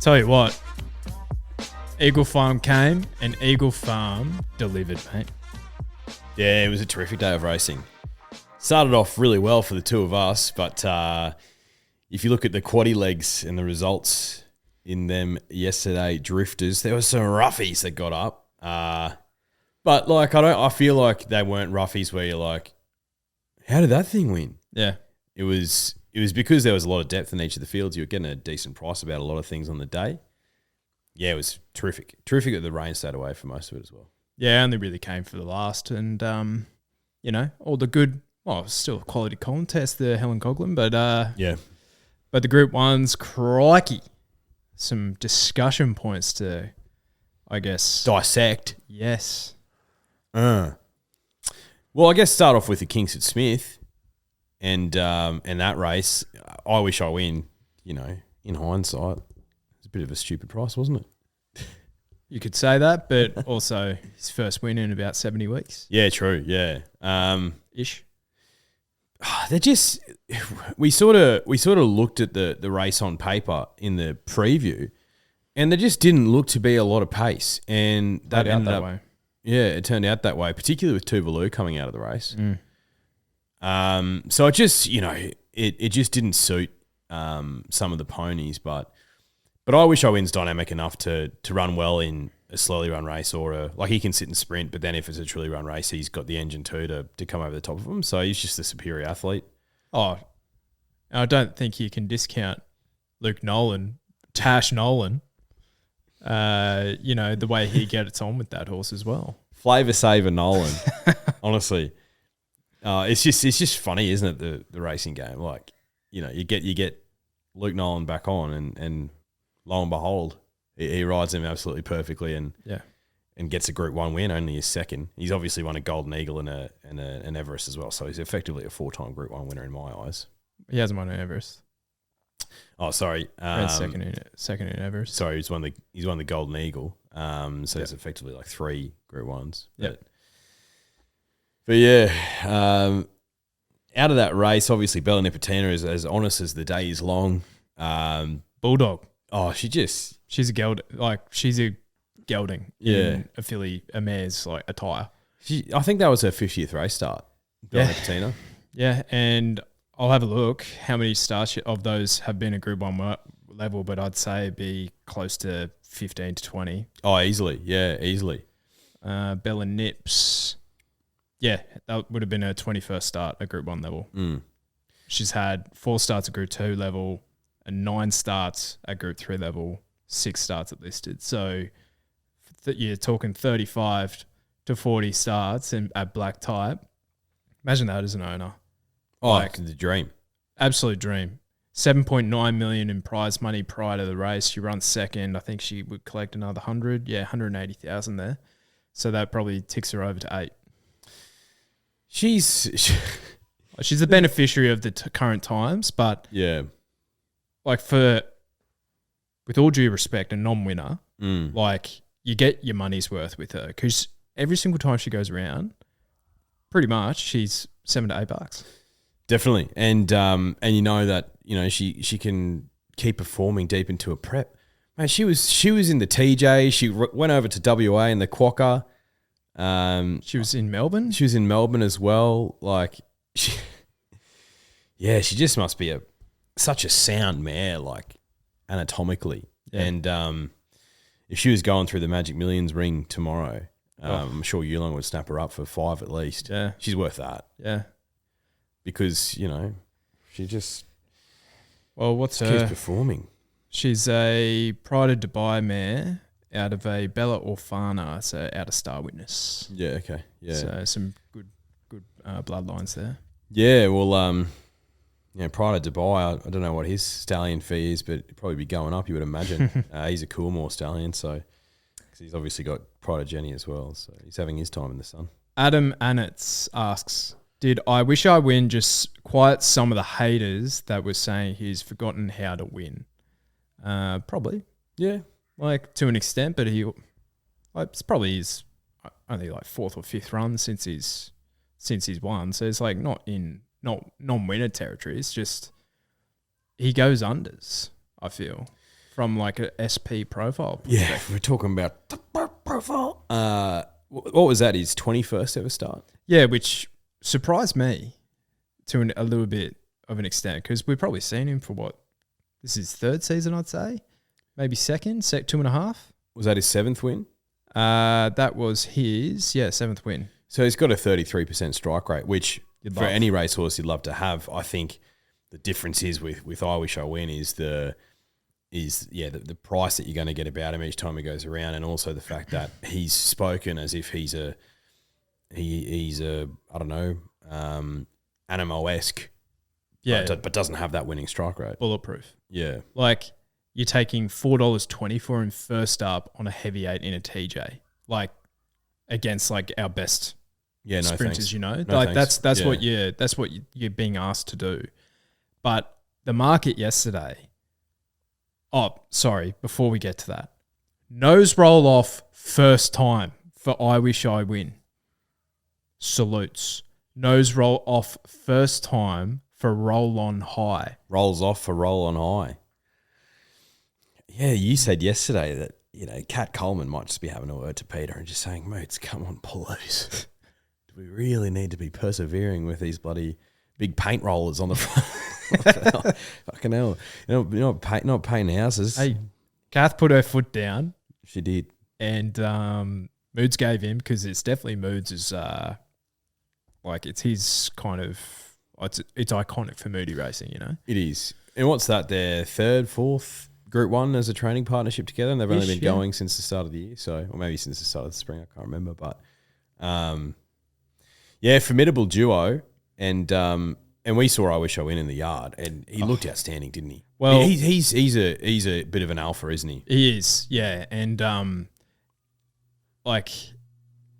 Tell you what, Eagle Farm came and Eagle Farm delivered, mate. Yeah, it was a terrific day of racing. Started off really well for the two of us, but if you look at the quaddie legs and the results in them yesterday, drifters, there were some roughies that got up. But like, I feel like they weren't roughies where you're like, how did that thing win? Yeah. It was because there was a lot of depth in each of the fields. You were getting a decent price about a lot of things on the day. Yeah, it was terrific. Terrific that the rain stayed away for most of it as well. Yeah, only really came for the last. And, all the good, well, it was still a quality contest, the Helen Coghlan, but yeah. But the Group 1's, crikey, some discussion points to, I guess. Dissect. Yes. Well, I guess start off with the Kingsford Smith and that race. I wish I win, in hindsight. It's a bit of a stupid price, wasn't it? You could say that, but also his first win in about 70 weeks. Yeah, true. Yeah. Ish. They're just we sort of looked at the race on paper in the preview, and there just didn't look to be a lot of pace, and that ended up that way. Yeah, it turned out that way, particularly with Tuvalu coming out of the race. So it just it just didn't suit some of the ponies, but I wish I win's dynamic enough to run well in a slowly run race or he can sit and sprint, but then if it's a truly run race, he's got the engine too to come over the top of him. So he's just a superior athlete. Oh, I don't think you can discount Luke Nolan, Tash Nolan, the way he gets on with that horse as well. Flavor saver Nolan, honestly. It's just funny, isn't it, the racing game? Like, you get Luke Nolan back on and lo and behold, he rides him absolutely perfectly and gets a Group 1 win, only his second. He's obviously won a Golden Eagle and an Everest as well, so he's effectively a 4-time Group 1 winner in my eyes. He hasn't won an Everest. Oh, sorry. Second in Everest. Sorry, he's won the Golden Eagle. So it's effectively like 3 Group 1s. Yep. But yeah, out of that race, obviously Bella Nipotina is as honest as the day is long. Bulldog. Oh, she's a gelding in a mare's like attire. I think that was her 50th race start. Bella Nipotina. Yeah, and I'll have a look how many starts of those have been a Group 1 level, but I'd say it'd be close to 15 to 20. Oh, easily. Yeah, easily. Bella Nips. Yeah, that would have been her 21st start at Group 1 level. She's had 4 starts at Group 2 level and 9 starts at Group 3 level, 6 starts at listed. So you're talking 35 to 40 starts at black type. Imagine that as an owner. Oh, the dream. Absolute dream. 7.9 million in prize money prior to the race. She runs second. I think she would collect another 100. Yeah, 180,000 there. So that probably ticks her over to 8. She's the beneficiary of the current times, but with all due respect, a non-winner, you get your money's worth with her because every single time she goes around, pretty much she's $7 to $8. Definitely, and you know that she can keep performing deep into a prep. Man, she was in the TJ. She went over to WA in the Quokka. She was in Melbourne. She was in Melbourne as well. Like she just must be such a sound mare, like anatomically. Yeah. And if she was going through the Magic Millions ring tomorrow, I'm sure Yulong would snap her up for 5 at least. Yeah, she's worth that. Yeah, because she just keeps performing. She's a Pride of Dubai mare out of a Bella Orfana, so out of Star Witness. Yeah, okay. Yeah. So some good bloodlines there. Yeah, well, Pride of Dubai, I don't know what his stallion fee is, but it'd probably be going up, you would imagine. He's a Coolmore stallion, so cause he's obviously got Pride of Jenny as well, so he's having his time in the sun. Adam Annetz asks, did I Wish I Win just quiet some of the haters that were saying he's forgotten how to win? Probably. Yeah. Like to an extent, but it's probably his only like 4th or 5th run since he's won. So it's like not non-winner territory. It's just he goes unders, I feel, from like a SP profile. Yeah, we're talking about the profile. What was that? His 21st ever start? Yeah, which surprised me to a little bit of an extent because we've probably seen him for what? This is third season, I'd say. Maybe second, 2.5. Was that his 7th win? That was his, seventh win. So he's got a 33% strike rate, which You'd for love. any racehorse you'd love to have. I think the difference is with I Wish I Win is the price that you're going to get about him each time he goes around, and also the fact that he's spoken as if he's a I don't know, Animo-esque, but doesn't have that winning strike rate. Bulletproof. Yeah, Like you're taking $4.20 for him first up on a heavy 8 in a TJ, like against like our best no sprinters, thanks. you know, No like thanks. that's Yeah. what you're being asked to do. But the market yesterday. Oh, sorry. Before we get to that, nose roll off first time for I Wish I Win. Salutes. Nose roll off first time for Roll on High. Rolls off for Roll on High. Yeah, you said yesterday that, you know, Kat Coleman might just be having a word to Peter and just saying, mates, come on, police. Do we really need to be persevering with these bloody big paint rollers on the front? Fucking hell. You're not painting houses. Hey, Kath put her foot down. She did. And Moods gave in because it's definitely Moods is like it's his kind of it's iconic for Moody Racing, you know. It is. And what's that? Their third, fourth Group 1 as a training partnership together, and they've only been going since the start of the year, so or maybe since the start of the spring. I can't remember, but formidable duo, and we saw I Wish I Win in the yard, and he looked outstanding, didn't he? Well, he's a bit of an alpha, isn't he? He is, yeah, and like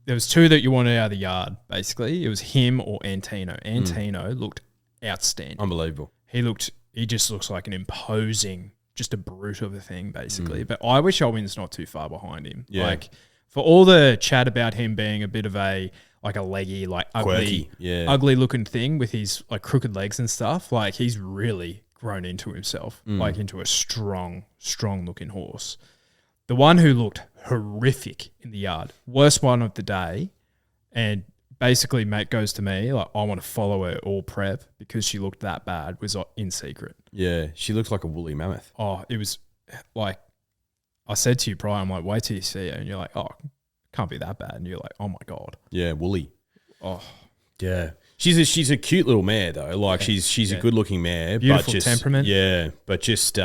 there was two that you wanted out of the yard. Basically, it was him or Antino. Antino looked outstanding, Unbelievable. He just looks like an imposing, just a brute of a thing, basically. But I Wish I Win's not too far behind him. Yeah. Like for all the chat about him being a bit of a like a leggy, like ugly, Quirky, ugly looking thing with his like crooked legs and stuff. Like he's really grown into himself, like into a strong looking horse. The one who looked horrific in the yard, worst one of the day, and basically mate goes to me like I want to follow her all prep because she looked that bad, was In Secret. Yeah, she looks like a woolly mammoth. Oh, it was like I said to you prior, I'm like, wait till you see her, and you're like, oh, can't be that bad, and you're like, oh my god. Yeah, woolly. Oh, yeah. She's a cute little mare though. Like she's a good looking mare, beautiful but just, temperament. Yeah, but just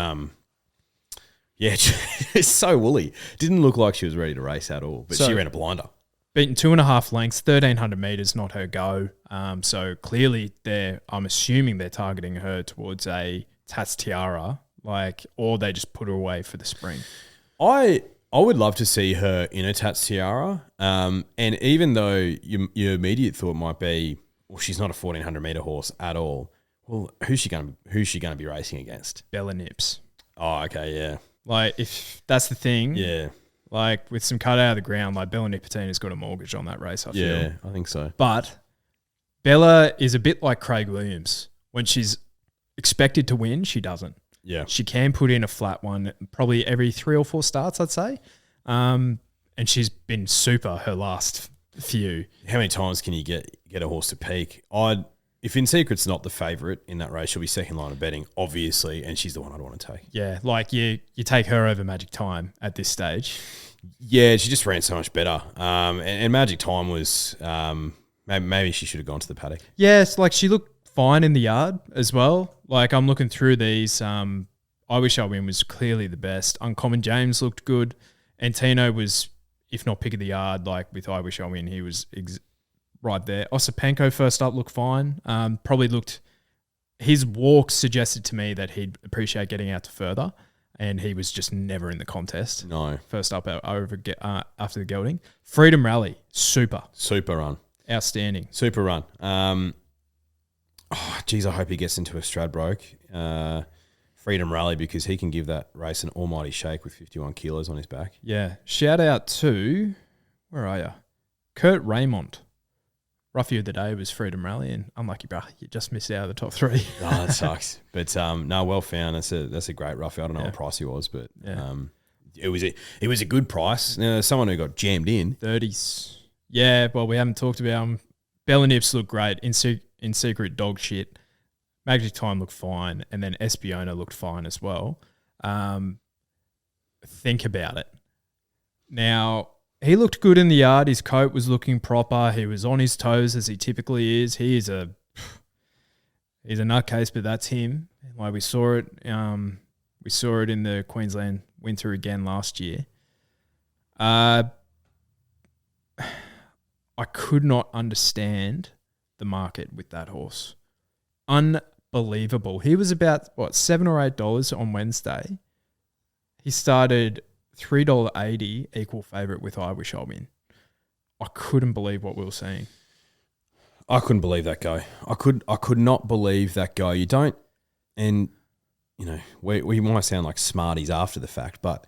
it's so woolly. Didn't look like she was ready to race at all, but So- she ran a blinder. Beaten 2.5 lengths, 1,300 meters, not her go. So clearly, I'm assuming they're targeting her towards a Tats Tiara, or they just put her away for the spring. I would love to see her in a Tats Tiara. And even though your immediate thought might be, well, she's not a 1,400 meter horse at all. Well, who's she going to be racing against? Bella Nips. Oh, okay, yeah, Like if that's the thing, yeah, like with some cut out of the ground, like Bella Nipotina's got a mortgage on that race. I feel. yeah, I think so. But Bella is a bit like Craig Williams. When she's expected to win, she doesn't. Yeah, She can put in a flat one probably every 3 or 4 starts, I'd say. And she's been super her last few. how many times can you get a horse to peak? If In Secret's not the favourite in that race, she'll be second line of betting, obviously, and she's the one I'd want to take. Yeah, like you take her over Magic Time at this stage. Yeah, she just ran so much better. And Magic Time was maybe she should have gone to the paddock. Yes, like she looked fine in the yard as well. Like I'm looking through these. I Wish I Win was clearly the best. Uncommon James looked good. Antino was, if not pick of the yard, like with I Wish I Win, he was right there. Osipenko first up looked fine. Probably looked. His walk suggested to me that he'd appreciate getting out to further, and he was just never in the contest. No. First up after the gelding. Freedom Rally, super run. outstanding. Super run. I hope he gets into a Stradbroke Freedom Rally because he can give that race an almighty shake with 51 kilos on his back. Yeah. Shout out to, where are you? Kurt Raymond. roughie of the day was Freedom Rally, and unlucky, bro, you just missed out of the top 3. Oh, that sucks. But no, well found. That's a great roughie. I don't know what price he was, but it was a good price. Someone who got jammed in 30s. Yeah, well, we haven't talked about him. Bella Nips looked great. In secret, dog shit. Magic Time looked fine, and then Espiona looked fine as well. Think about it. Now, he looked good in the yard. His coat was looking proper. He was on his toes as he typically is. He's a nutcase, but that's him. Like we saw it. We saw it in the Queensland Winter again last year. I could not understand the market with that horse. Unbelievable. He was about, $7 or $8 on Wednesday. He started $3.80 equal favourite with I Wish I Win. I couldn't believe what we were seeing. I couldn't believe that go. I could not believe that go. You don't, and we might sound like smarties after the fact, but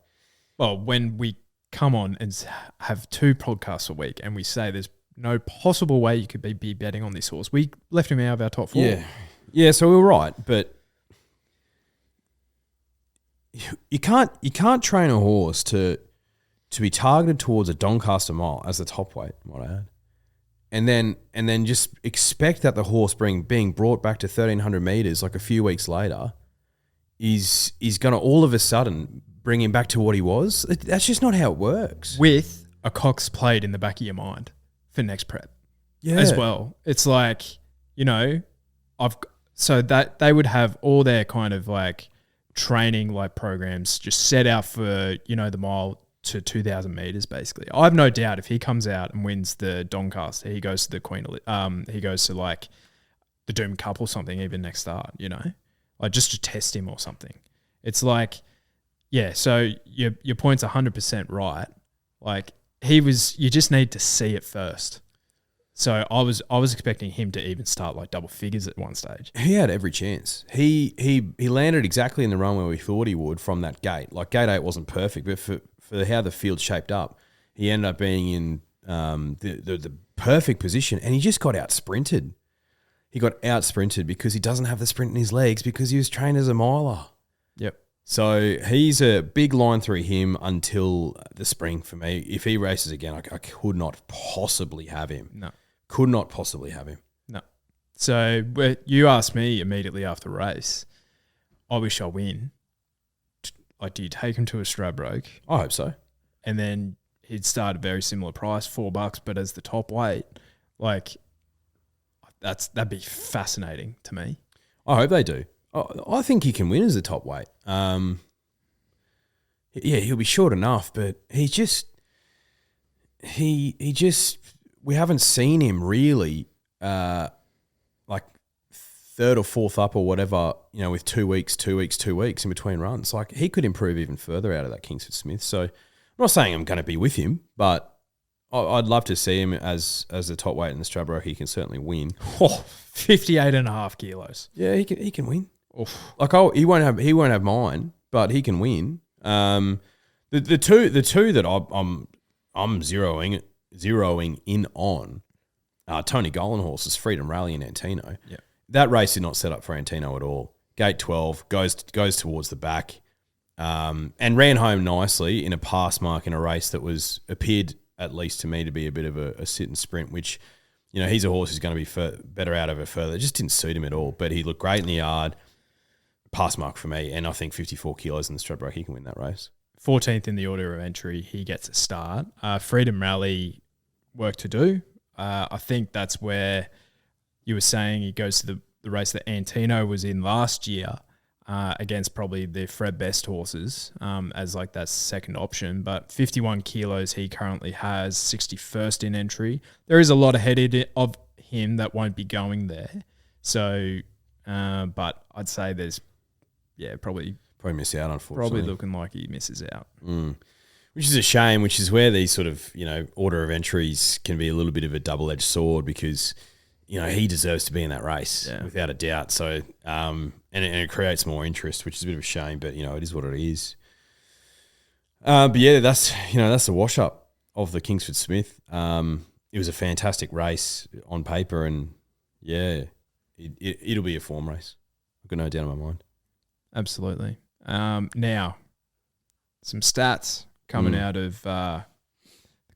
when we come on and have 2 podcasts a week and we say there's no possible way you could be betting on this horse, we left him out of our top 4. Yeah. So we were right, but you can't train a horse to be targeted towards a Doncaster mile as the top weight, might I add, and then just expect that the horse being brought back to 1,300 meters like a few weeks later is going to all of a sudden bring him back to what he was. That's just not how it works. With a Cox played in the back of your mind for next prep, as well. It's like, so that they would have all their kind of like training like programs just set out for the mile to 2,000 meters basically. I have no doubt if he comes out and wins the Doncaster, he goes to the Queen. He goes to like the Doom Cup or something even next start. Like just to test him or something. It's like. Yeah, so your point's 100% right. Like you just need to see it first. So I was expecting him to even start like double figures at one stage. He had every chance. He landed exactly in the run where we thought he would from that gate. Like gate 8 wasn't perfect, but for how the field shaped up, he ended up being in the perfect position, and he just got out sprinted. He got out sprinted because he doesn't have the sprint in his legs because he was trained as a miler. Yep. So he's a big line through him until the spring for me. If he races again, I could not possibly have him. No. Could not possibly have him. No. So you asked me immediately after the race, I Wish I Win. Like, do you take him to a Stradbroke? I hope so. And then he'd start a very similar price, $4, but as the top weight, like that'd be fascinating to me. I hope they do. I think he can win as a top weight. Yeah, he'll be short enough, but he just we haven't seen him really like third or fourth up or whatever, with 2 weeks in between runs. Like he could improve even further out of that Kingsford Smith. So I'm not saying I'm going to be with him, but I'd love to see him as the top weight in the Stradbroke. He can certainly win. 58.5 kilos. Yeah, he can win. Oof. Like he won't have mine, but he can win. The two that I'm zeroing in on Tony Golan horses, Freedom Rally and Antino. Yeah. That race did not set up for Antino at all. Gate 12 goes towards the back, and ran home nicely in a pass mark in a race that appeared at least to me to be a bit of a sit and sprint, which he's a horse who's going to be better out of it further. It just didn't suit him at all, but he looked great in the yard. Pass mark for me, and I think 54 kilos in the Stradbroke, he can win that race. 14th in the order of entry, he gets a start. Freedom Rally, work to do. I think that's where you were saying he goes to the race that Antino was in last year against probably the Fred Best horses as like that second option. But 51 kilos he currently has, 61st in entry. There is a lot ahead of him that won't be going there. So, but I'd say there's, probably miss out, unfortunately. Probably looking like he misses out. Which is a shame, which is where these sort of, order of entries can be a little bit of a double-edged sword because, he deserves to be in that race without a doubt. So, and it creates more interest, which is a bit of a shame, but, it is what it is. But yeah, that's the wash-up of the Kingsford Smith. it was a fantastic race on paper, and yeah, it'll be a form race. I've got no doubt in my mind. Absolutely. Now, some stats coming out of the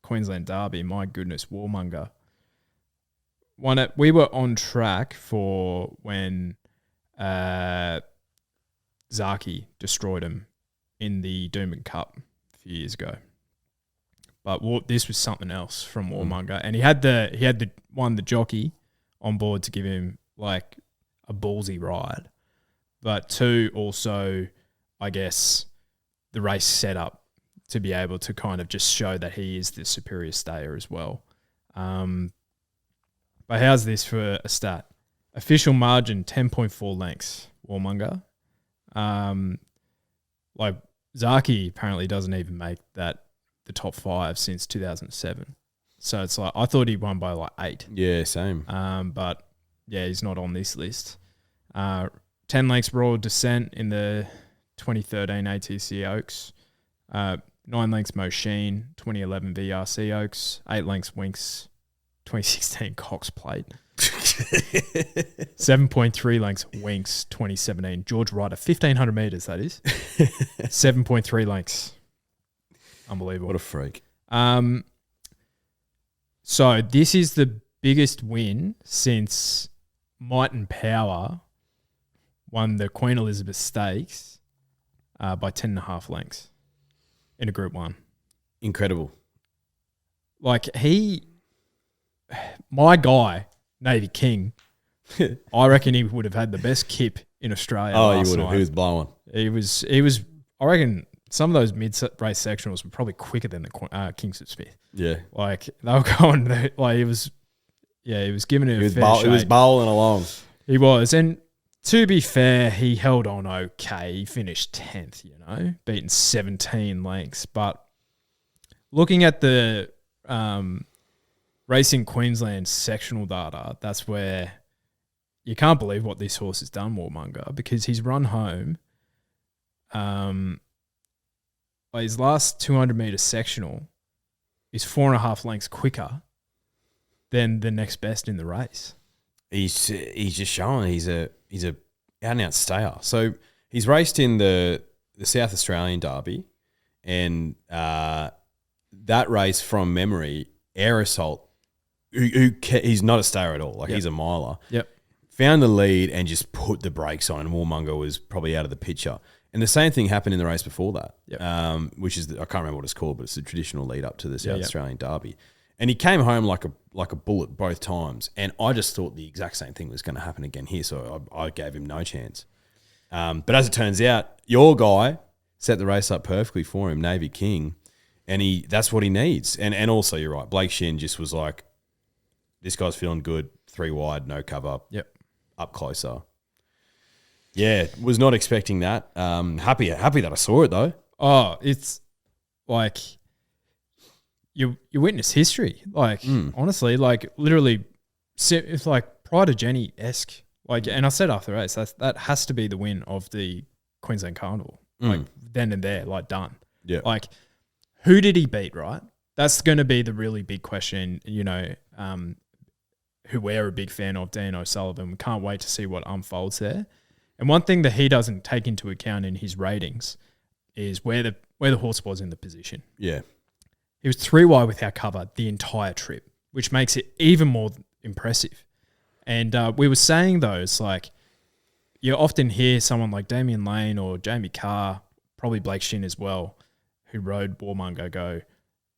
Queensland Derby. My goodness, Warmonger. We were on track for when Zaki destroyed him in the Doomben Cup a few years ago. But this was something else from Warmonger, and he had the jockey on board to give him like a ballsy ride, but two, also, I guess, the race setup to be able to kind of just show that he is the superior stayer as well. But how's this for a stat? Official margin 10.4 lengths. Warmonger. Like Zaki apparently doesn't even make the top 5 since 2007. So it's like, I thought he won by like 8. Yeah, same. But yeah, he's not on this list. 10 lengths Royal Descent in the 2013 ATC Oaks. 9 lengths Mosheen, 2011 VRC Oaks. 8 lengths Winks, 2016 Cox Plate. 7.3 lengths Winks, 2017 George Ryder, 1,500 metres, that is. 7.3 lengths. Unbelievable. What a freak. So this is the biggest win since Might and Power won the Queen Elizabeth Stakes by 10.5 lengths in a Group 1. Incredible. Like my guy, Navy King, I reckon he would have had the best kip in Australia. Oh, he would have. He was blowing. He was. I reckon some of those mid-race sectionals were probably quicker than the Kingsford Smith. Yeah, like they were going. Like he was giving it a fair shake. He was bowling along. He was, and to be fair, he held on okay. He finished 10th. Beaten 17 lengths. But looking at the Racing Queensland sectional data, that's where you can't believe what this horse has done, Warmonger, because he's run home. His last 200-metre sectional is 4.5 lengths quicker than the next best in the race. He's just showing he's a out-and-out stayer. So he's raced in the South Australian Derby, and that race from memory, Air Assault, he's not a stayer at all. Like he's a miler. Yep. Found the lead and just put the brakes on, and Warmonger was probably out of the picture. And the same thing happened in the race before that, which is I can't remember what it's called, but it's the traditional lead up to the South Australian Derby. And he came home like a bullet both times. And I just thought the exact same thing was going to happen again here, so I gave him no chance. But as it turns out, your guy set the race up perfectly for him, Navy King, and that's what he needs. And also, you're right, Blake Shin just was like, this guy's feeling good, 3 wide, no cover, up closer. Yeah, was not expecting that. Happy that I saw it though. Oh, it's like you witness history. Like honestly, like literally, it's like Pride of Jenny-esque. Like, and I said after the race, that has to be the win of the Queensland Carnival. Like then and there, like done. Yeah. Like, who did he beat? Right. That's going to be the really big question. Who we're a big fan of, Dean O'Sullivan. We can't wait to see what unfolds there. And one thing that he doesn't take into account in his ratings is where the horse was in the position. Yeah. He was 3 wide without cover the entire trip, which makes it even more impressive. And we were saying those, like, you often hear someone like Damian Lane or Jamie Carr, probably Blake Shin as well, who rode Warmonger, go,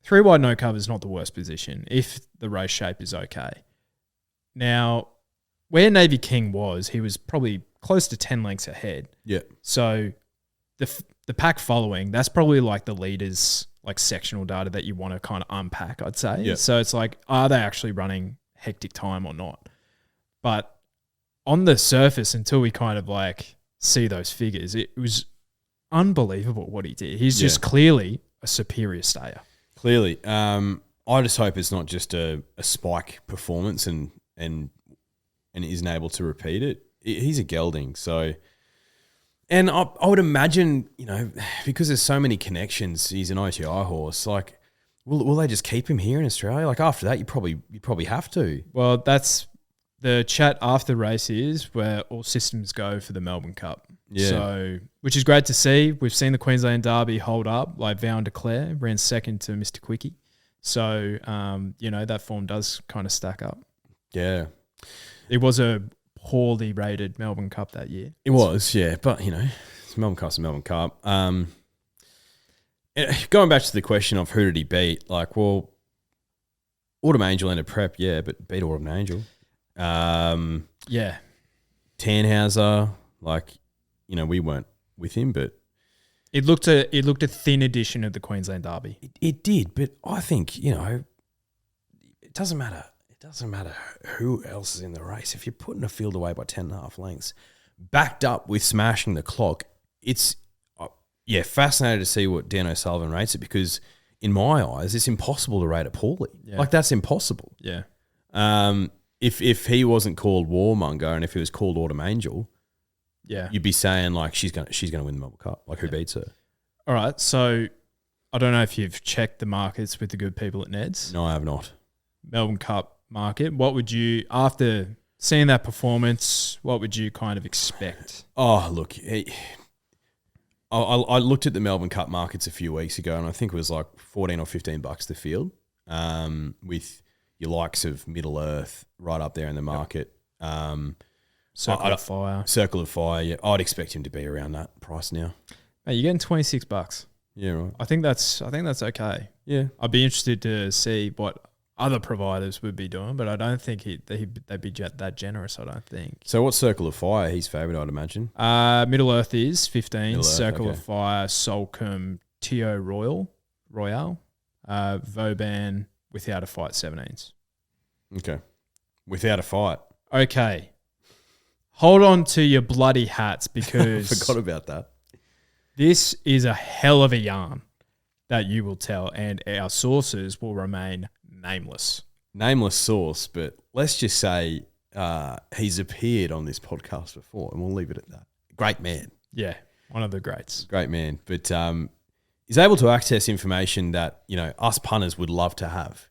3 wide no cover is not the worst position if the race shape is okay. Now, where Navy King was, he was probably close to 10 lengths ahead. Yeah. So the pack following, that's probably like the leaders, like sectional data that you want to kind of unpack, I'd say. Yeah. So it's like, are they actually running hectic time or not? But on the surface, until we kind of like see those figures, it was unbelievable what he did. He's just clearly a superior stayer. Clearly. I just hope it's not just a spike performance and isn't able to repeat it. He's a gelding, so, and I would imagine, because there's so many connections, he's an OTI horse. Like, Will they just keep him here in Australia? Like after that, you probably have to. Well, that's the chat after the race is where all systems go for the Melbourne Cup. Yeah. So, which is great to see. We've seen the Queensland Derby hold up. Like Vow and Declare ran second to Mr. Quickie. So, that form does kind of stack up. Yeah. It was a poorly rated Melbourne Cup that year. It was, yeah. But, it's Melbourne Cup's a Melbourne Cup. Going back to the question of who did he beat, like, well, Autumn Angel ended prep, yeah, but beat Autumn Angel. Yeah. Tannhauser, like, we weren't with him, but it looked a thin edition of the Queensland Derby. It did, but I think, it doesn't matter. It doesn't matter who else is in the race. If you're putting a field away by 10.5 lengths, backed up with smashing the clock, it's fascinating to see what Dan O'Sullivan rates it, because in my eyes, it's impossible to rate it poorly. Yeah. Like, that's impossible. Yeah. If he wasn't called Warmonger and if he was called Autumn Angel, yeah, you'd be saying like she's gonna win the Melbourne Cup. Like, who beats her? All right. So I don't know if you've checked the markets with the good people at Ned's. No, I have not. Melbourne Cup market. What would you, after seeing that performance, what would you kind of expect? Oh, look, I looked at the Melbourne Cup markets a few weeks ago, and I think it was like $14 or $15 the field, with your likes of Middle Earth right up there in the market. Circle of Fire. Circle of Fire, yeah. I'd expect him to be around that price now. Mate, you're getting $26. Yeah, right. I think that's okay. Yeah. I'd be interested to see what other providers would be doing, but I don't think they'd be that generous, I don't think. So what's Circle of Fire? He's favourite, I'd imagine. Middle Earth is 15. Middle Earth, Circle okay. of Fire, Solcombe, Tio Royale, Vauban, Without a Fight, 17s. Okay. Without a Fight. Okay. Hold on to your bloody hats, because Forgot about that. this is a hell of a yarn that you will tell, and our sources will remain nameless. Nameless source, but let's just say he's appeared on this podcast before, and we'll leave it at that. Great man. Yeah, one of the greats. Great man. But he's able to access information that, us punters would love to have.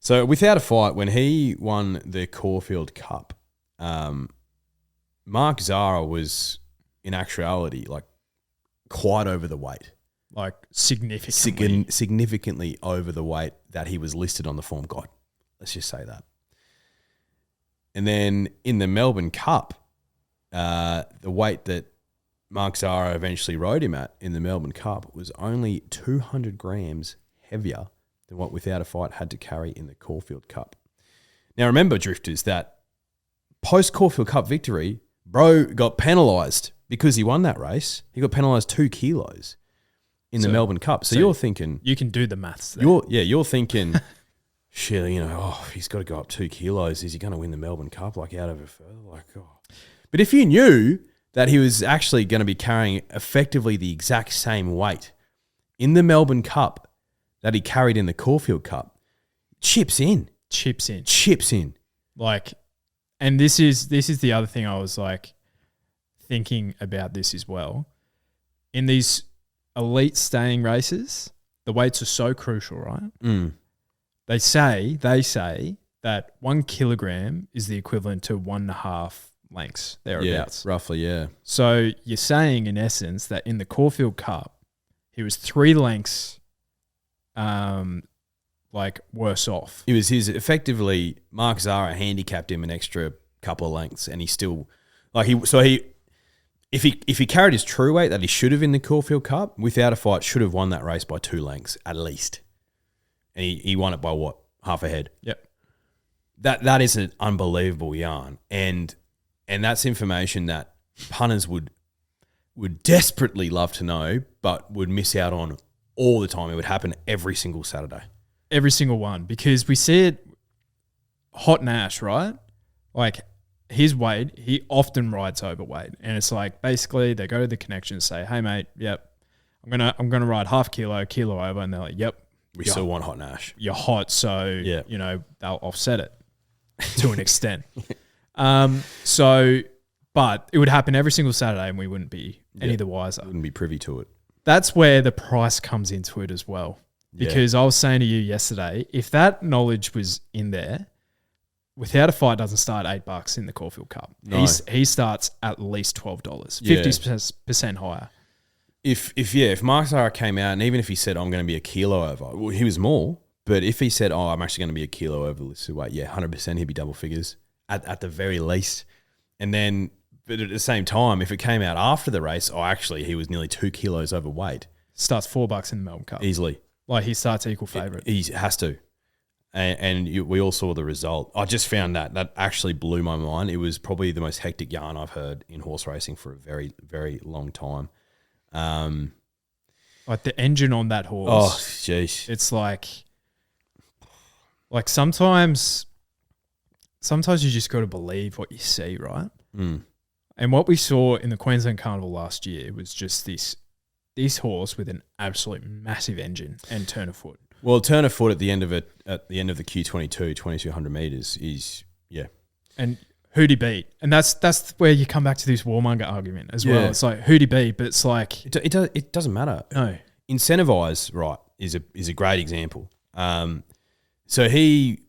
So Without a Fight, when he won the Caulfield Cup, Mark Zara was, in actuality, like quite over the weight. Like significantly. Significantly over the weight that he was listed on the form guide. Let's just say that. And then in the Melbourne Cup, the weight that Mark Zara eventually rode him at in the Melbourne Cup was only 200 grams heavier than what Without a Fight had to carry in the Caulfield Cup. Now remember, drifters, that post-Caulfield Cup victory, bro got penalised because he won that race. He got penalised 2 kilos in the Melbourne Cup. So you're thinking... You can do the maths there. You're thinking, shit, he's got to go up 2 kilos. Is he going to win the Melbourne Cup, like, out of it further? Like, oh. But if you knew that he was actually going to be carrying effectively the exact same weight in the Melbourne Cup that he carried in the Caulfield Cup, chips in. Like, and this is the other thing I was like thinking about this as well. In these elite staying races, the weights are so crucial, right? Mm. They say that 1 kilogram is the equivalent to 1.5 lengths, thereabouts. Yeah, roughly, yeah. So you're saying, in essence, that in the Caulfield Cup, he was 3 lengths worse off. He was effectively, Mark Zara handicapped him an extra couple of lengths, and he still, if he carried his true weight that he should have in the Caulfield Cup, Without a Fight should have won that race by 2 lengths at least. And he won it by what? Half a head. Yep. That is an unbelievable yarn. And that's information that punters would desperately love to know, but would miss out on all the time. It would happen every single Saturday. Every single one, because we see it. Hot Nash, right? Like, his weight, he often rides overweight, and it's like basically they go to the connection and say, "Hey mate, yep, I'm gonna ride half kilo over," and they're like, "Yep, we still want Hot Nash. You're hot, so yeah. They'll offset it to an extent." But it would happen every single Saturday, and we wouldn't be any the wiser. Wouldn't be privy to it. That's where the price comes into it as well. Because I was saying to you yesterday, if that knowledge was in there, Without a Fight doesn't start $8 in the Caulfield Cup. No. He starts at least $12, 50% higher. If Mark Zahra came out and even if he said I'm going to be a kilo over, well, he was more. But if he said, I'm actually going to be a kilo over the listed weight, 100% he'd be double figures at the very least. And then, but at the same time, if it came out after the race, actually he was nearly 2 kilos overweight. Starts $4 in the Melbourne Cup Easily. Like he starts equal favourite. He has to. And we all saw the result. I just found that actually blew my mind. It was probably the most hectic yarn I've heard in horse racing for a very, very long time. Like the engine on that horse. Oh, jeez. It's like sometimes you just got to believe what you see, right? Mm. And what we saw in the Queensland Carnival last year was just this horse with an absolute massive engine and turn of foot. Well, turn of foot at the end of the Q22, 2200 meters is And who'd he beat? And that's where you come back to this Warmonger argument as well. It's like who'd he beat? But it's like it doesn't matter. No. Incentivize, right, is a great example. So he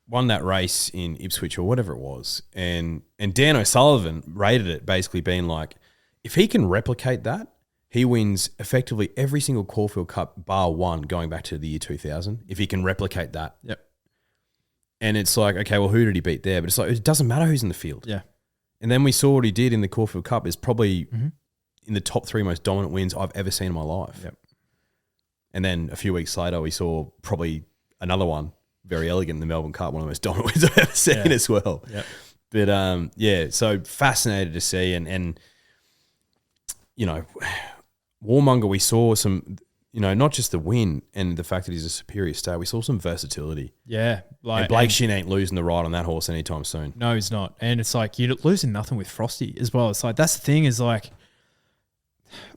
won that race in Ipswich or whatever it was, and Dan O'Sullivan rated it basically being like, if he can replicate that, he wins effectively every single Caulfield Cup bar one going back to the year 2000. If he can replicate that, Yep. And it's like, okay, well, who did he beat there? But it's like it doesn't matter who's in the field. Yeah. And then we saw what he did in the Caulfield Cup is probably in the top 3 most dominant wins I've ever seen in my life. Yep. And then a few weeks later, we saw probably another one, very elegant in the Melbourne Cup, one of the most dominant wins I've ever seen as well. Yep. But so fascinated to see, and you know, Warmonger, we saw some, you know, not just the win and the fact that he's a superior star, we saw some versatility. Yeah. And Blake Shin ain't losing the ride on that horse anytime soon. No, he's not. And it's like you're losing nothing with Frosty as well. It's like that's the thing is like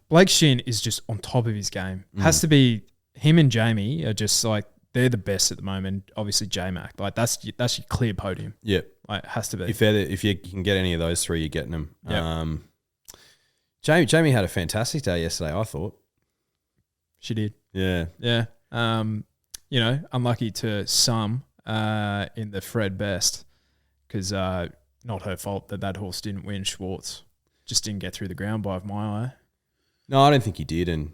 Blake Shin is just on top of his game. Has to be him and Jamie are just like they're the best at the moment. Obviously J-Mac. Like that's your clear podium. Yep. Like it has to be. If you can get any of those three, you're getting them. Yep. Jamie had a fantastic day yesterday, I thought. She did. Yeah. Yeah. You know, unlucky to some in the Fred Best because not her fault that horse didn't win. Schwartz just didn't get through the ground by my eye. No, I don't think he did. And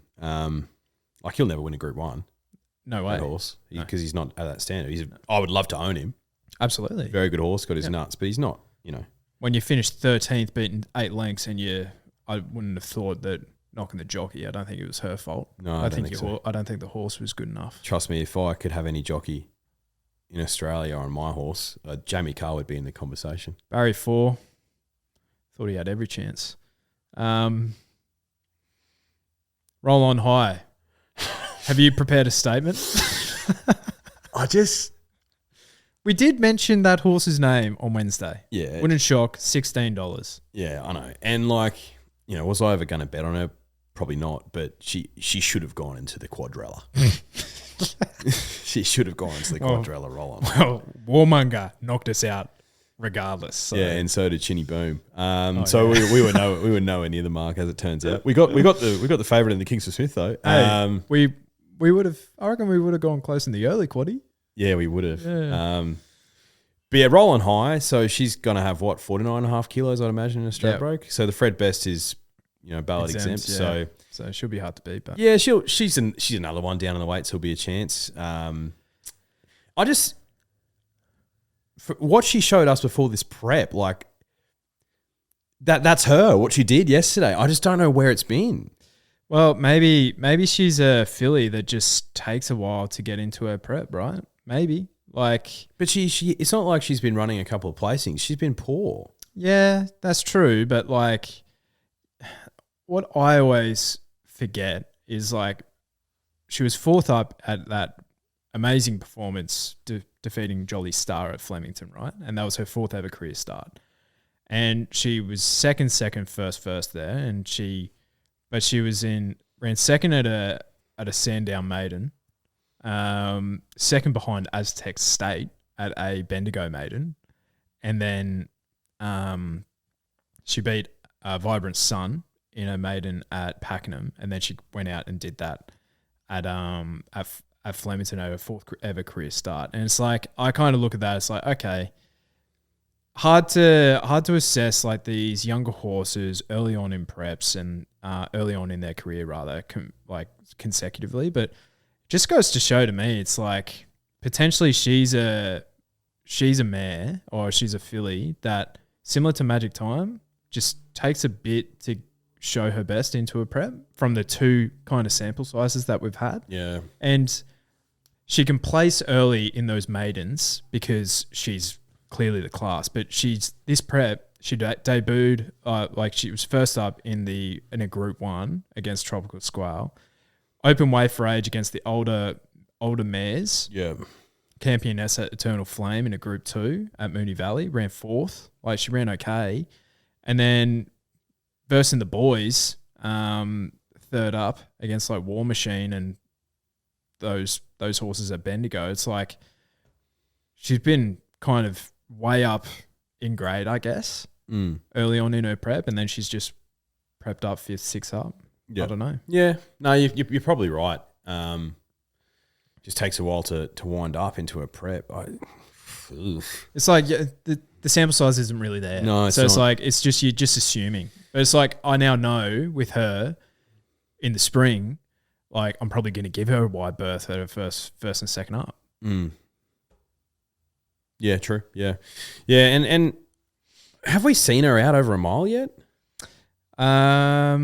like he'll never win a Group 1. No way. That horse. Because he's not at that standard. I would love to own him. Absolutely. Very good horse, got his nuts, but he's not, you know. When you finished 13th, beaten 8 lengths, and I wouldn't have thought that knocking the jockey, I don't think it was her fault. No, I don't think so. I don't think the horse was good enough. Trust me, if I could have any jockey in Australia on my horse, Jamie Carr would be in the conversation. Barry 4, thought he had every chance. Roll on high. Have you prepared a statement? We did mention that horse's name on Wednesday. Yeah. Wouldn't shock, $16. Yeah, I know. And like, you know, was I ever going to bet on her? Probably not, but she should have gone into the quadrella. She should have gone into the quadrella roll on. Well, Warmonger knocked us out regardless. So. Yeah, and so did Chinny Boom. We were nowhere near the mark as it turns out. We got the favourite in the Kingsford Smith though. Hey, we would have. I reckon we would have gone close in the early quaddie. Yeah, we would have. Yeah. But yeah, rolling high. So she's gonna have 49.5 kilos, I'd imagine, in a Stradbroke. Yep. So the Fred Best is, you know, ballot exempt. Yeah. So she'll be hard to beat. But yeah, she's another one down in the weights. Who'll be a chance. For what she showed us before this prep, like that's her. What she did yesterday. I just don't know where it's been. Well, maybe she's a filly that just takes a while to get into her prep, right? Maybe. But she it's not like she's been running a couple of placings. She's been poor. Yeah, that's true. But like, what I always forget is like, she was 4th up at that amazing performance defeating Jolly Star at Flemington, right? And that was her 4th ever career start. And she was second, first there, and But she ran second at a Sandown Maiden, second behind Aztec State at a Bendigo Maiden, and then she beat Vibrant Sun in a maiden at Pakenham, and then she went out and did that at at Flemington over fourth ever career start. And it's like, I kind of look at that. It's like, okay, hard to assess like these younger horses early on in preps and early on in their career rather, like consecutively. But just goes to show to me, it's like potentially she's a mare or she's a filly that, similar to Magic Time, just takes a bit to show her best into a prep from the two kind of sample sizes that we've had. Yeah. And she can place early in those maidens because she's clearly the class. But this prep, she debuted, like she was first up in a Group 1 against Tropical Squall. Open way for age against the older mares. Yeah. Campioness at Eternal Flame in a Group 2 at Moonee Valley. Ran 4th. Like, she ran okay. And then versing the boys, third up against like War Machine and those horses at Bendigo. It's like she's been kind of way up in grade, I guess, early on in her prep, and then she's just prepped up 5th, 6th up. Yep. I don't know. Yeah, no, you're probably right. Just takes a while to wind up into a prep. It's like the sample size isn't really there. No, so it's like it's just you're just assuming. But it's like I now know with her in the spring, like I'm probably going to give her a wide berth at her first and second up. Yeah, true. Yeah, and have we seen her out over a mile yet? I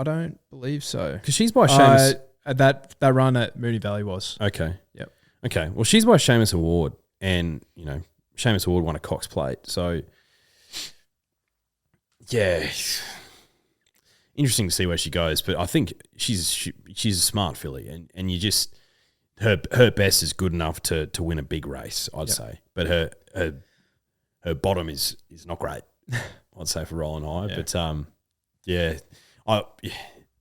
don't believe so because she's by Seamus. That run at Moonee Valley was okay. Yep. Okay. Well, she's by Seamus Award, and Seamus Award won a Cox Plate, so yeah. Interesting to see where she goes, but I think she's a smart filly, and you just her best is good enough to win a big race, I'd say. But her bottom is not great, I'd say, for Rolling High. Yeah. But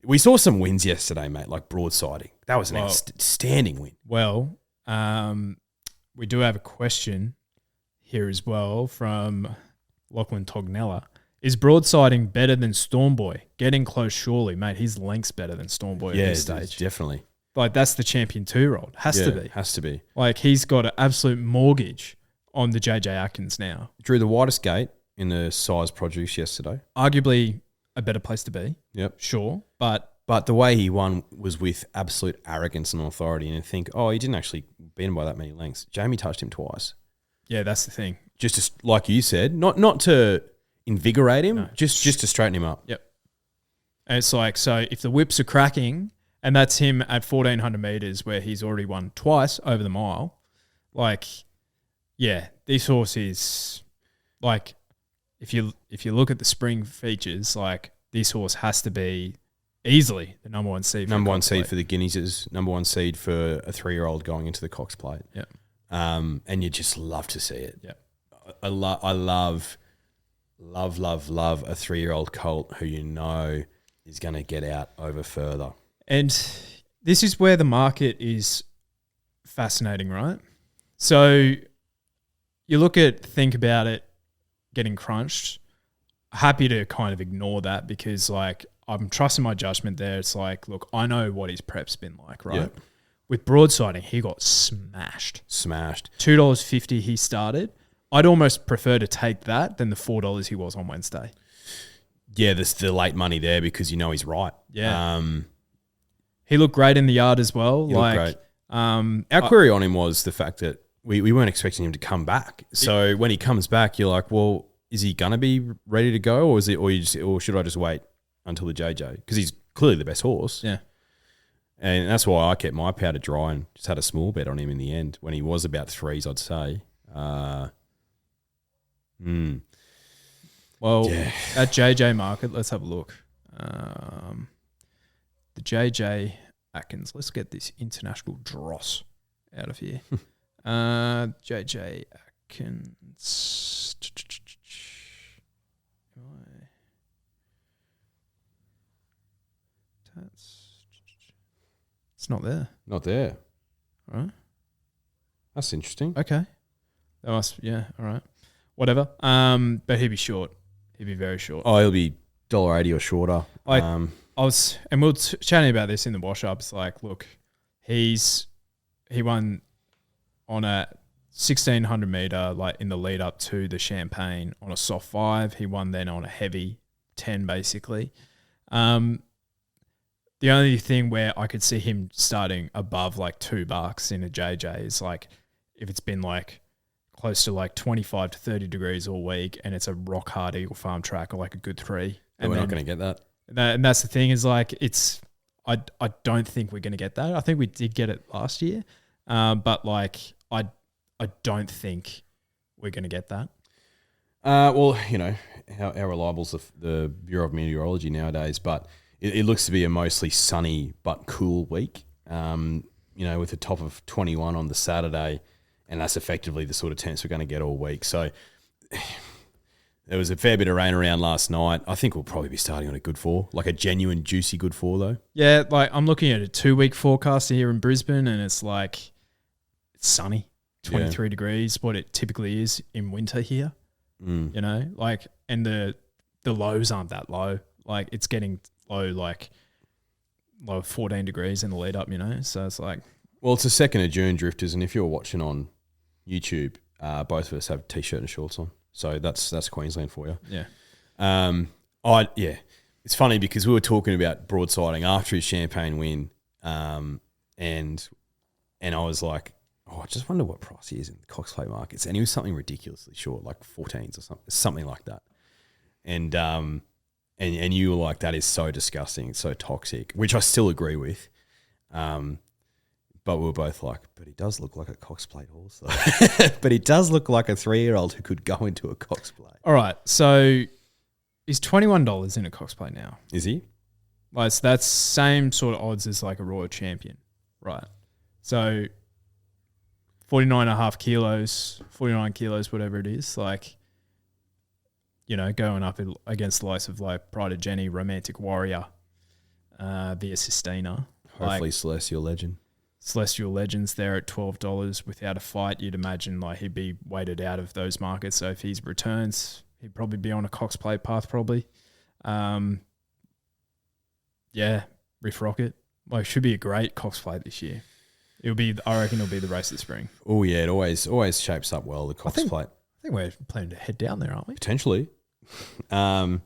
we saw some wins yesterday, mate, like broadsiding. That was an outstanding win. Well, we do have a question here as well from Lachlan Tognella. Is broadsiding better than Stormboy? Getting close, surely, mate. His length's better than Stormboy at this stage. Definitely. Like, that's the champion 2-year-old. Has to be. Like, he's got an absolute mortgage on the JJ Atkins now. Drew the widest gate in the size produce yesterday. Arguably a better place to be. Yep. Sure. But the way he won was with absolute arrogance and authority, and think, he didn't actually beat him by that many lengths. Jamie touched him twice. Yeah, that's the thing. Just like you said, not to invigorate him, just to straighten him up. Yep. And it's like, so if the whips are cracking, and that's him at 1,400 meters where he's already won twice over the mile, like, yeah, this horse is like, if you look at the spring features, like, this horse has to be easily the number one seed. Number one seed for the Guineas, number one seed for a 3-year-old going into the Cox Plate. Yeah. And you just love to see it. Yeah. I love a 3-year-old colt who is going to get out over further. And this is where the market is fascinating, right? So you think about it getting crunched. Happy to kind of ignore that because, like, I'm trusting my judgment there. It's like, look, I know what his prep's been like, right? Yep. With broadsiding, he got smashed. $2.50 he started. I'd almost prefer to take that than the $4 he was on Wednesday. Yeah, there's the late money there because he's right. Yeah. He looked great in the yard as well. He looked great. Our query on him was the fact that we weren't expecting him to come back. So when he comes back, you're like, well, is he gonna be ready to go, or should I just wait until the JJ? Because he's clearly the best horse. Yeah. And that's why I kept my powder dry and just had a small bet on him in the end when he was about 3s, I'd say. Well, at JJ market, let's have a look. The JJ Atkins. Let's get this international dross out of here. JJ Atkins. It's not there. Not there. All right. That's interesting. Okay. All right. Whatever. But he'd be short. He'd be very short. Oh, he'll be $1.80 or shorter. I was, and we were chatting about this in the wash up. It's like, look, he's he won on a 1,600 meter, like in the lead up to the Champagne on a soft 5. He won then on a heavy 10, basically. The only thing where I could see him starting above like $2 in a JJ is like if it's been like close to like 25 to 30 degrees all week and it's a rock hard Eagle Farm track or like a good 3. And we're not going to get that. And that's the thing is like I don't think we're going to get that. I think we did get it last year, but like I don't think we're going to get that. Well, you know, how reliable is the Bureau of Meteorology nowadays, but it looks to be a mostly sunny but cool week, you know, with a top of 21 on the Saturday, and that's effectively the sort of temps we're going to get all week. So there was a fair bit of rain around last night. I think we'll probably be starting on a good 4, like a genuine, juicy good 4, though. Yeah, like I'm looking at a 2-week forecast here in Brisbane, and it's like it's sunny, 23 degrees, what it typically is in winter here. You know, like, and the lows aren't that low. Like, it's getting low, like low 14 degrees in the lead up, you know? So it's like... Well, it's the 2nd of June, Drifters, and if you're watching on YouTube, both of us have T-shirt and shorts on. So that's Queensland for you. Yeah. It's funny because we were talking about broadsiding after his Champagne win, and I was like, I just wonder what price he is in the Cox Plate markets. And he was something ridiculously short, like 14s or something like that. And you were like, that is so disgusting, it's so toxic, which I still agree with. But we were both like, but he does look like a Cox Plate horse, though. But he does look like a 3-year-old who could go into a Cox Plate. All right, so he's $21 in a Cox Plate now. Is he? Like, so that's same sort of odds as like a Royal Champion, right? So 49.5 kilos, 49 kilos, whatever it is, like, you know, going up against the likes of like Pride of Jenny, Romantic Warrior, via Sistina. Hopefully like, Celestial Legend. Celestial Legends there at $12 without a fight. You'd imagine like he'd be weighted out of those markets. So if he returns, he'd probably be on a Cox Plate path probably. Yeah, Riff Rocket. Like, should be a great Cox Plate this year. I reckon it'll be the race of the spring. Oh yeah, it always shapes up well, the Cox Plate. I think we're planning to head down there, aren't we? Potentially. Well,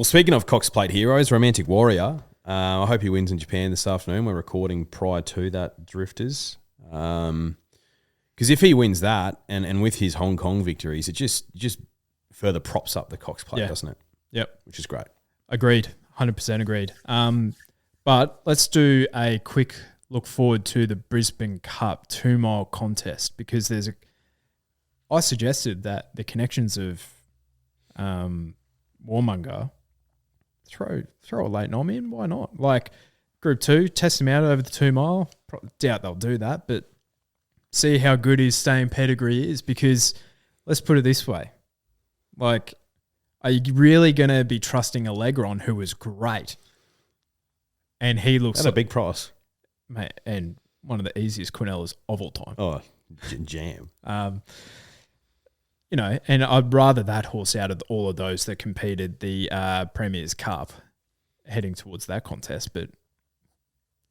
speaking of Cox Plate heroes, Romantic Warrior. I hope he wins in Japan this afternoon. We're recording prior to that, Drifters. Because if he wins that, and with his Hong Kong victories, it just further props up the Cox Plate, doesn't it? Yep. Which is great. Agreed. 100% agreed. But let's do a quick look forward to the Brisbane Cup 2-mile contest, because I suggested that the connections of Warmonger throw a late nom in. Why not? Like, Group 2, test him out over the 2-mile. Doubt they'll do that, but see how good his staying pedigree is, because let's put it this way. Like, are you really going to be trusting Allegron, who was great? And he looks at a big price. Mate, and one of the easiest Quinellas of all time. Oh, jam. You know, and I'd rather that horse out of all of those that competed the Premier's Cup heading towards that contest. But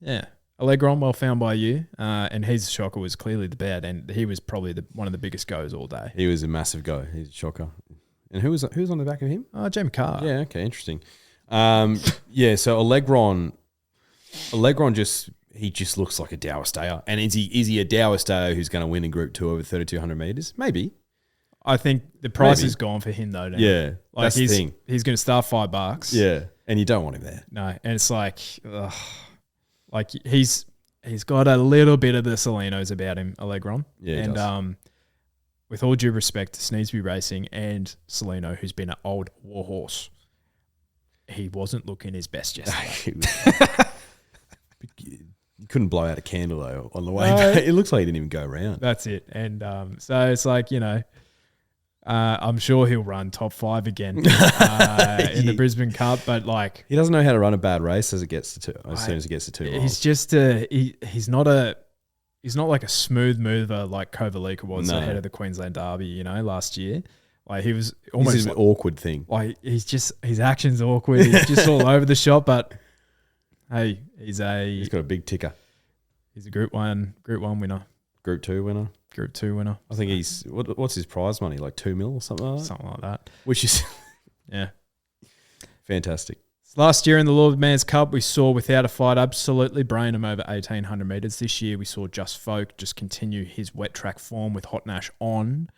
yeah, Allegron, well found by you. And his shocker was clearly the bad, and he was probably one of the biggest goes all day. He was a massive go. He's a shocker. And who was on the back of him? Jamie Carr. Yeah, okay, interesting. Yeah, so Allegron just looks like a Dower Stayer. And is he a Dower Stayer who's going to win in Group 2 over 3,200 metres? Maybe. I think the price is gone for him though. Yeah, like that's the thing. He's going to start $5. Yeah, and you don't want him there. No, and it's like he's got a little bit of the Salinos about him, Allegron. Yeah, and with all due respect to Sneesby Racing and Salino, who's been an old warhorse, he wasn't looking his best yesterday. You couldn't blow out a candle though on the way back. It looks like he didn't even go around. That's it. And so it's like, you know, I'm sure he'll run top 5 again in the Brisbane Cup, but like, he doesn't know how to run a bad race as soon as it gets to 2 miles. He's just he's not like a smooth mover like Kovalik was ahead of the Queensland Derby, you know, last year. Like, he was almost an awkward thing. Like, his action's awkward. He's just all over the shop, but hey, he's got a big ticker. He's a Group 1 winner. Group 2 winner. Group 2 winner. I think he's what's his prize money? Like 2 mil or something like that. Something like that. Which is Yeah. fantastic. Last year in the Lord Mayor's Cup, we saw Without a Fight absolutely brain him over 1,800 metres. This year, we saw Just Folk just continue his wet track form with Hot Nash on.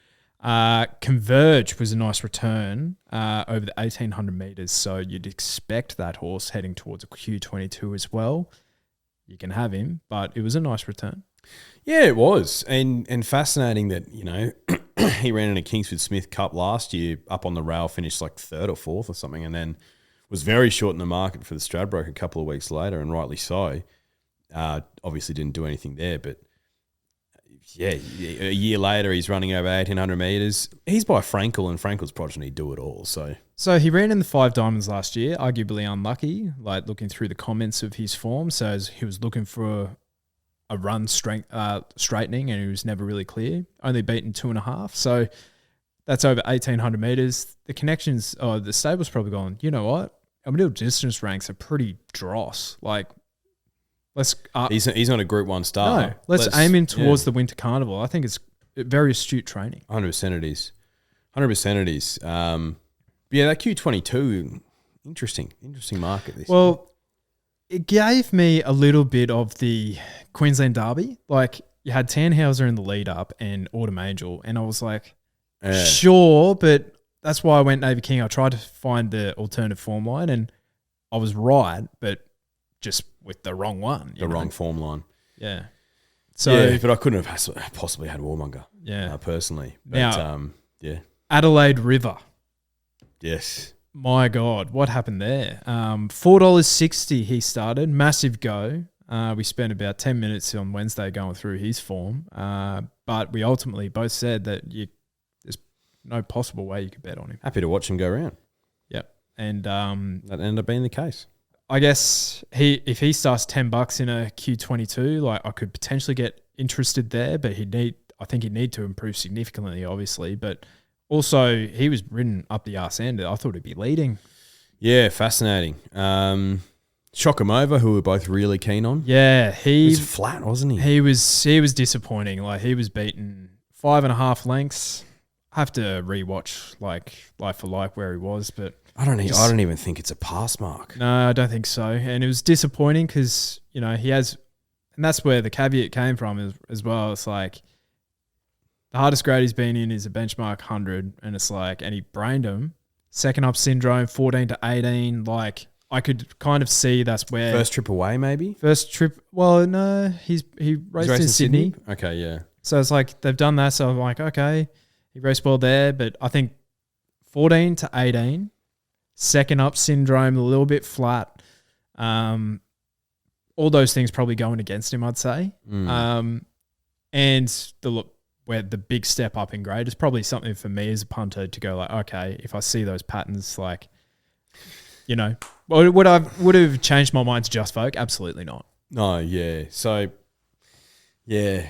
Converge was a nice return over the 1,800 metres, so you'd expect that horse heading towards a Q22 as well. You can have him, but it was a nice return. Yeah, it was. And fascinating that, he ran in a Kingsford Smith Cup last year, up on the rail, finished like 3rd or 4th or something, and then was very short in the market for the Stradbroke a couple of weeks later, and rightly so. Obviously didn't do anything there, but yeah, a year later he's running over 1,800 metres. He's by Frankel, and Frankel's progeny do it all. So he ran in the 5 Diamonds last year, arguably unlucky, like looking through the comments of his form. So he was looking for a run straightening, and he was never really clear. Only beaten 2.5. So that's over 1,800 metres. The connections, the stable's probably gone, you know what? Our middle distance ranks are pretty dross. Like, let's... he's not a Group 1 star. No, let's aim him towards the Winter Carnival. I think it's very astute training. 100% it is. 100% it is. Yeah, that Q22, interesting market this year. Well, it gave me a little bit of the Queensland Derby. Like, you had Tannhauser in the lead up and Autumn Angel, and I was like, sure, but that's why I went Navy King. I tried to find the alternative form line, and I was right, but just with the wrong one. The wrong form line. Yeah. But I couldn't have possibly had Warmonger. Yeah. Personally. But, now, yeah. Adelaide River. Yes. My God, what happened there? $4.60 he started. Massive go. We spent about 10 minutes on Wednesday going through his form. But we ultimately both said that there's no possible way you could bet on him. Happy to watch him go around. Yep. And that ended up being the case. I guess if he starts $10 in a Q22, like I could potentially get interested there, but I think he'd need to improve significantly, obviously. But also, he was ridden up the arse end. I thought he'd be leading. Yeah, fascinating. Shock him over, who we're both really keen on. Yeah, he was flat, wasn't he? He was disappointing. Like, he was beaten 5.5 lengths. I have to rewatch like for like where he was, but I don't even think it's a pass mark. No, I don't think so. And it was disappointing because he has, and that's where the caveat came from as well. It's like the hardest grade he's been in is a benchmark 100, and it's like, and he brained him. Second up syndrome, 14 to 18. Like, I could kind of see that's where first trip away, maybe. First trip. Well, no, he raced in Sydney. Okay, yeah. So it's like they've done that. So I'm like, okay, he raced well there, but I think 14 to 18, second up syndrome, a little bit flat. All those things probably going against him, I'd say. And where the big step up in grade is probably something for me as a punter to go like, okay, if I see those patterns, like, would have changed my mind to Just Folk? Absolutely not. No, yeah. So, yeah,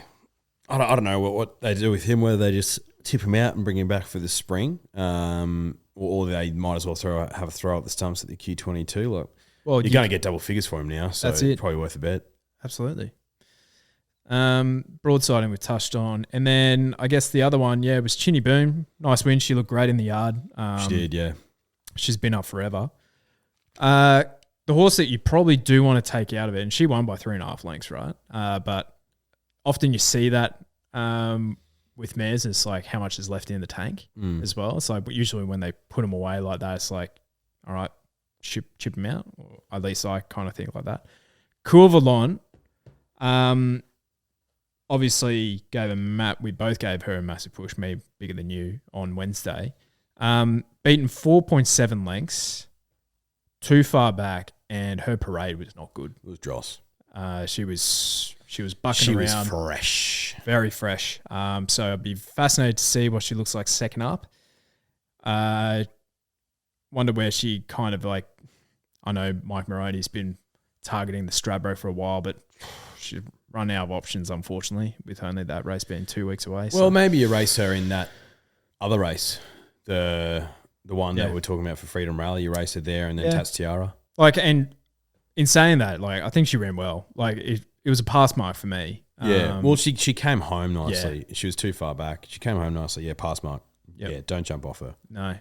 I don't know what they do with him, whether they just tip him out and bring him back for the spring, or they might as well have a throw at the stumps at the Q22. Like, well, you're going to get double figures for him now, so that's it. Probably worth a bet. Absolutely. Broadsiding we've touched on, and then I guess the other one, was Chinny Boom. Nice win. She looked great in the yard. She did, yeah. She's been up forever. The horse that you probably do want to take out of it, and she won by 3.5 lengths, right? But often you see that with mares, it's like how much is left in the tank as well. It's like usually when they put them away like that, it's like, all right, chip them out, or at least I kind of think like that. Cool Valon, obviously we both gave her a massive push, me bigger than you, on Wednesday. Beaten 4.7 lengths, too far back, and her parade was not good. It was dross. She was bucking around. She was fresh. Very fresh. So I'd be fascinated to see what she looks like second up. Wonder where she kind of like, I know Mike Moroney's been targeting the Stradbroke for a while, but she's run out of options, unfortunately, with only that race being 2 weeks away. Well, maybe you race her in that other race, the one that we're talking about for Freedom Rally. You race her there and then Tats Tiara. Like, and in saying that, like, I think she ran well. Like, it was a pass mark for me. Yeah. Well, she came home nicely. Yeah. She was too far back. She came home nicely. Yeah, pass mark. Yep. Yeah, don't jump off her. No.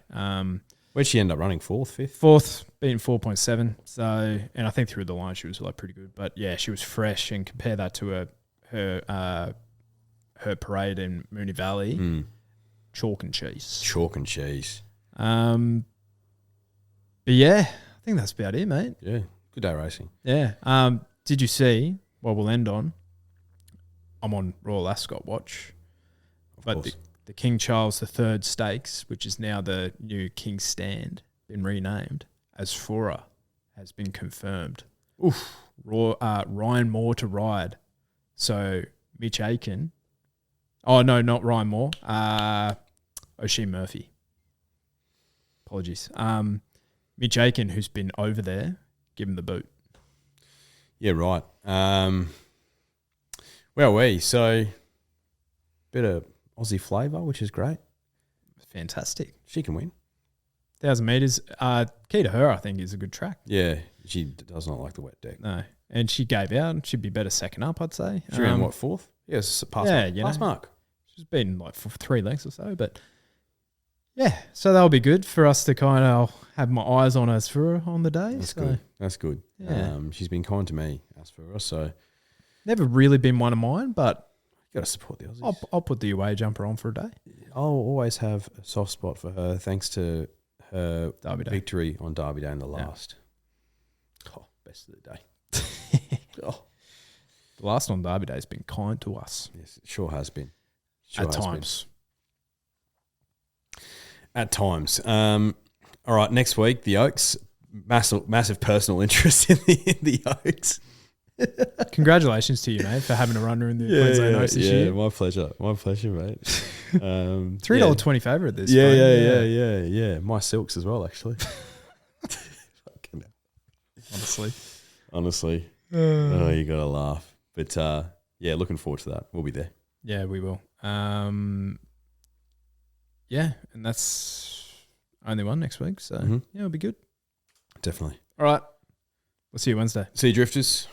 Where'd she end up running? Fourth, fifth? Fourth, beating 4.7. So, and I think through the line she was like pretty good. But yeah, she was fresh, and compare that to her parade in Moonee Valley, chalk and cheese. Chalk and cheese. But yeah, I think that's about it, mate. Yeah, good day racing. Yeah. Did you see what we'll end on? I'm on Royal Ascot watch. Of course. The King Charles III Stakes, which is now the new King's Stand, been renamed as Fora, has been confirmed. Oof. Ryan Moore to ride. So Mitch Aiken. Oh, no, not Ryan Moore. O'Shea Murphy. Apologies. Mitch Aiken, who's been over there, give him the boot. Yeah, right. So bit of Aussie flavour, which is great. Fantastic. She can win. 1,000 metres. Key to her, I think, is a good track. Yeah, she does not like the wet deck. No. And she gave out. She'd be better second up, I'd say. She ran, what, fourth? Yes, pass mark. Pass mark. She's been like for 3 lengths or so, but yeah. So that'll be good for us to kind of have my eyes on us for her on the day. That's good. That's good. Yeah. She's been kind to me, as for us, so. Never really been one of mine, but you got to support the Aussies. I'll put the away jumper on for a day. I'll always have a soft spot for her, thanks to her Derby Day. Victory on Derby Day in the last. Oh, best of the day. The last on Derby Day has been kind to us. Yes, it sure has been. At times. At times. All right, next week, the Oaks. Massive personal interest in the Oaks. Congratulations to you, mate, for having a runner in the Queensland Oaks this year. Yeah, my pleasure, mate. $3.20 favourite this. Yeah. My silks as well, actually. Honestly. Oh, you got to laugh. But yeah, looking forward to that. We'll be there. Yeah, we will. Yeah, and that's only one next week. So, yeah, it'll be good. Definitely. All right. We'll see you Wednesday. See you, Drifters.